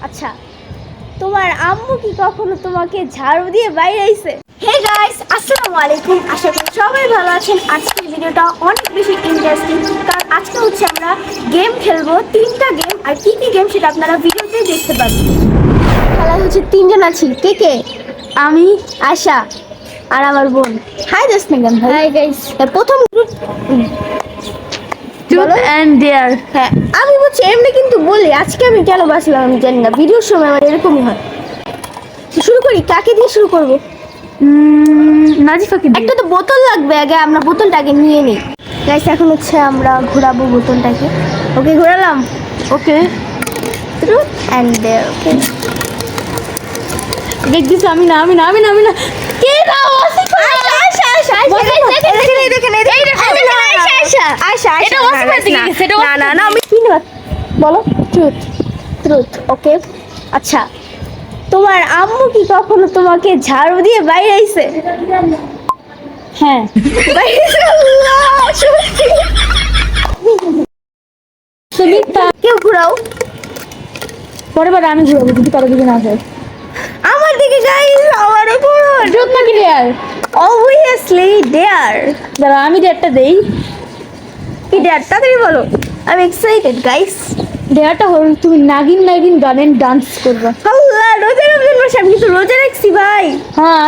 আচ্ছা, তোমার আম্মু কি কখনো তোমাকে ঝাড়ু দিয়ে বাইরে আইছে? হে গাইস, আসসালামু আলাইকুম। আশা করি সবাই ভালো আছেন। আজকের ভিডিওটা অনেক বেশি ইন্টারেস্টিং, কারণ আজকে হচ্ছে আমরা গেম খেলবো, 3টা গেম। আর কি কি গেম সেটা আপনারা ভিডিওতে দেখতে পাবেন। খেলায় হচ্ছে 3জন আছি। কে কে? আমি, আশা আর আমার বোন। হাই জাসমিন ভাই। Hi guys. প্রথম গ্রুপ ট্রুথ এন্ড ডেয়ার। হ্যাঁ, আমি বলছি এমনি কিন্তু বলি আজকে আমি কেন বাসলাম আমি জানি না, ভিডিওর সময় আমার এরকমই হয়। শুরু করি, কাকে দিয়ে শুরু করবো? নাজিফাকে দিয়ে। একটা তো বোতল লাগবে, আগে আমরা বোতলটা আগে নিয়ে নিই। গাইস, এখন হচ্ছে আমরা ঘোরাবো বোতলটাকে। ওকে, ঘোরালাম। ওকে, ট্রুথ এন্ড ডেয়ার। ওকে, দেখছিস? আমি না কে না? আশা দেখেন আশা এটা ওয়াসিফা দিকে গেছে। না আমি কি না বলো। ট্রুথ। ওকে, আচ্ছা, তোমার আম্মু কি কখনো তোমাকে ঝাড়ু দিয়ে বাইরে আইছে? হ্যাঁ, কেউ ঘুরাও। পরের বার আমি ঘুরাবো যদি কারো দিকে না যায়। আমার দিকে গাইস, আমার উপর ট্রুথ নাকি ডেয়ার? Obviously dare. দাঁড়া, আমি ডেয়ারটা দেই। কি ডেয়ার? তাড়াতাড়ি বলো, আমি এক্সাইটেড গাইস। ডেয়ারটা হল তুমি নাগিন গানের ডান্স করবে। আল্লাহ, রোজা মাস, আমি তো রোজা রাখছি ভাই। হ্যাঁ,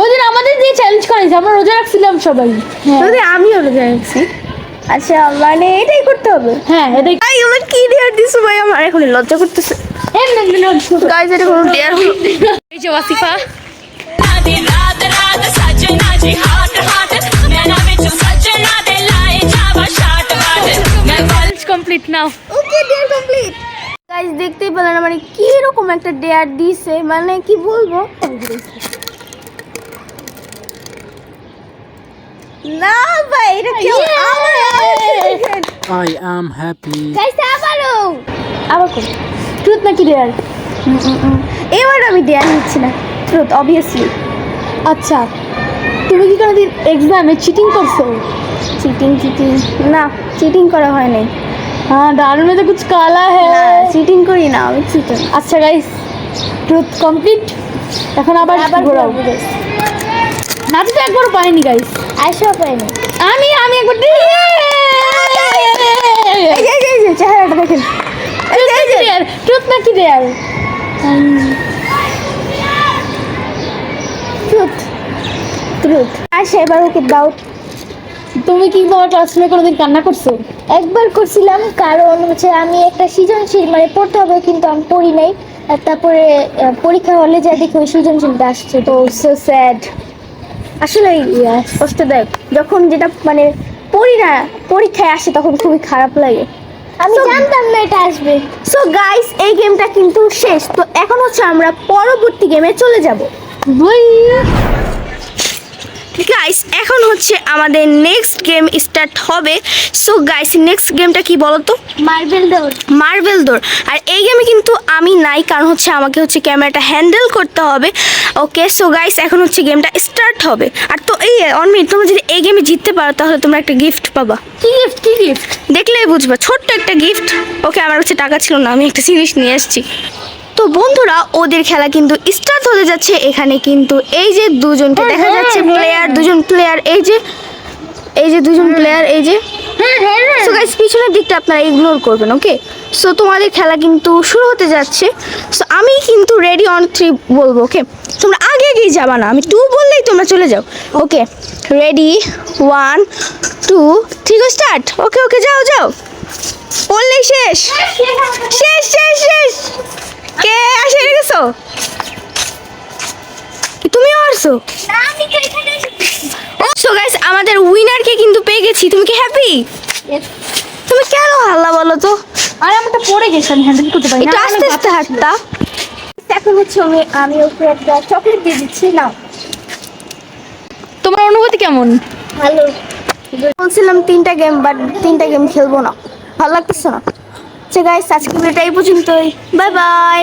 ওই দিন আমাদের দিয়ে চ্যালেঞ্জ করেছে, আমরা রোজা রাখছিলাম সবাই। হ্যাঁ, আমিও রোজা রাখছি। আচ্ছা, মানে এটাই করতে হবে? হ্যাঁ, এটাই। ভাই আমার কি ডেয়ার দিছো ভাই? আমার এখন লজ্জা করতেছে। গাইস, এটা কোনো ডেয়ার হলো? এই যে Wasifa. Complete now. Okay, dare complete. Guys, দেখতেই পেলেন মানে কি রকম একটা ডেয়ার দিছে, মানে কি বলবো না ভাই, এটা কি? I am happy. গাইস, আবার কোন ট্রুথ নাকি ডেয়ার? এবার আমি ডেয়ার নিচ্ছি না, ট্রুথ অবভিয়াসলি। আচ্ছা, তুমি কি কোনোদিন এক্সামে চিটিং করছো? চিটিং না, চিটিং করা হয় নাই। হ্যাঁ, দাল মে তো কুছ কালা হ্যায়। চিটিং করি না আমি, চিটিং। আচ্ছা গাইস, ট্রুথ কমপ্লিট। এখন আবার ঘোরাও। নাচি তো একবারও পাইনি গাইস। আয়শা পাইনি। আমি একবার এই চেহারাটা দেখেন। ট্রুথ নাকি ডেয়ার? ট্রুথ। আচ্ছা, এবার ওকে দাও। তুমি কি তোমার ক্লাসরুমে কোনোদিন কান্না করছো? একবার করছিলাম, কারণ হচ্ছে আমি একটা সৃজনশীল মানে পড়তে হবে, কিন্তু আমি পড়ি নাই। আর তারপরে পরীক্ষা হলে যা দেখি ওই সৃজনশীলটা আসছে, তো সো স্যাড। আসলে কষ্টদায়ক যখন যেটা মানে পড়ি না, পরীক্ষায় আসে তখন খুবই খারাপ লাগে। আমি জানতাম না এটা আসবে। সো গাইস, এই গেমটা কিন্তু শেষ। তো এখন হচ্ছে আমরা পরবর্তী গেমে চলে যাব। গাইস, এখন হচ্ছে আমাদের নেক্সট গেম স্টার্ট হবে। সো গাইস, নেক্সট গেমটা কি বলো তো? মার্বেল দৌড়। আর এই গেমে কিন্তু আমি নাই, কারণ হচ্ছে আমাকে হচ্ছে ক্যামেরাটা হ্যান্ডেল করতে হবে। ওকে, সো গাইস, এখন হচ্ছে গেমটা স্টার্ট হবে। আর তো এই অনমিট, তোমরা যদি এই গেমে জিততে পারো তাহলে তোমরা একটা গিফট পাবা। কি গিফট দেখলেই বুঝবা, ছোট্ট একটা গিফট। ওকে, আমার কাছে টাকা ছিল না, আমি একটা সিরিজ নিয়ে এসেছি। তো বন্ধুরা, ওদের খেলা কিন্তু স্টার্ট হতে যাচ্ছে। এখানে কিন্তু এই যে দুজনকে দেখা যাচ্ছে, দুজন প্লেয়ার, এই যে দুজন প্লেয়ার, এই যে। সো গাইস, পিছনের দিকটা আপনারা ইগনোর করবেন। ওকে, সো তোমাদের খেলা কিন্তু শুরু হতে যাচ্ছে। সো আমি কিন্তু রেডি অন 3 বলবো। ওকে, তোমরা আগেই যাবা না, আমি 2 বললেই তোমরা চলে যাও। ওকে, রেডি, 1 2 3 স্টার্ট। ওকে, যাও। বললেই শেষ। কে আসে গেছো? তুমিও আসছো? সো গাইস, আমাদের উইনারকে কিন্তু পেয়ে গেছি। তুমি কি হ্যাপি? তুমি কেন হাল্লা বলো তো? আরে আমি তো পড়ে গেছি, আমি হ্যান্ডেল করতে পারি না। একটু আস্তে হাঁটতা। এখন হচ্ছে আমি ওকে একটা চকলেট দিয়ে দিচ্ছি, নাও। তোমার অনুভূতি কেমন? ভালো। বলছিলাম 3টা গেম, বাট 3টা গেম খেলবো না, ভালো লাগতেছে না। আচ্ছা গাইস, আজকে ভিডিওটা এই পর্যন্তই। Bye bye.